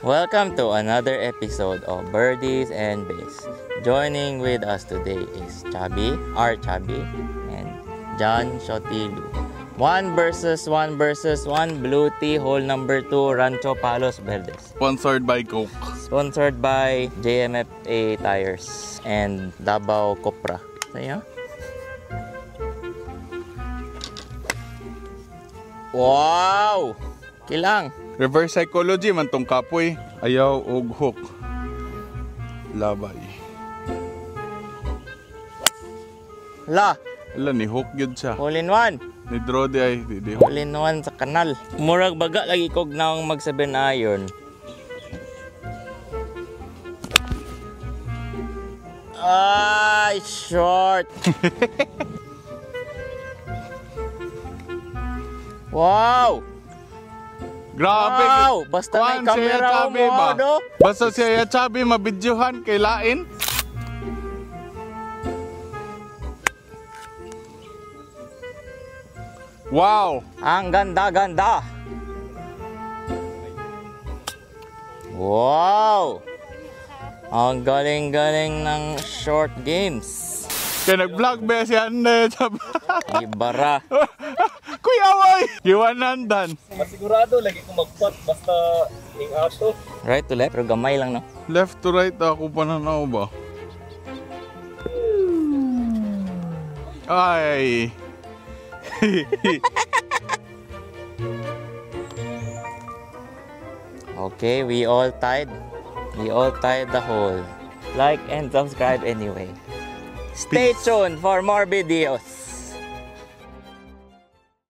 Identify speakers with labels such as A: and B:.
A: Welcome to another episode of Birdies and Bass. Joining with us today is Chubby, and John Shotilu. 1 versus 1 Blue Tea, hole number 2, Rancho Palos Verdes.
B: Sponsored by Coke.
A: Sponsored by JMFA Tires and Davao Copra. Sa'yo? Wow! Kilang!
B: Reverse psychology man tong kapoy. Ayaw og hook. Labay.
A: La!
B: Ala ni hook gyud siya.
A: Hole in one!
B: Ni draw di ay di
A: Hole in one sa kanal. Murag baga lagi kog naong mag 7 iron. Ay, short! Wow!
B: Grabe.
A: Wow! Basta may camera mo, no?
B: Basta siya Chubby mabidyohan kay lain. Wow!
A: Ang ganda-ganda! Wow! Ang galing-galing ng short games.
B: Kaya nag-vlog ba si Ande?
A: Ibara.
B: Kuya Way! Giwanandan.
C: Masigurado lagi ko mag-putt basta ing auto.
A: Right to left, pero gamay lang, no?
B: Left to right ako pananaw ba? Ay!
A: Okay, we all tied. We all tied the hole. Like and subscribe anyway. Stay tuned for more videos.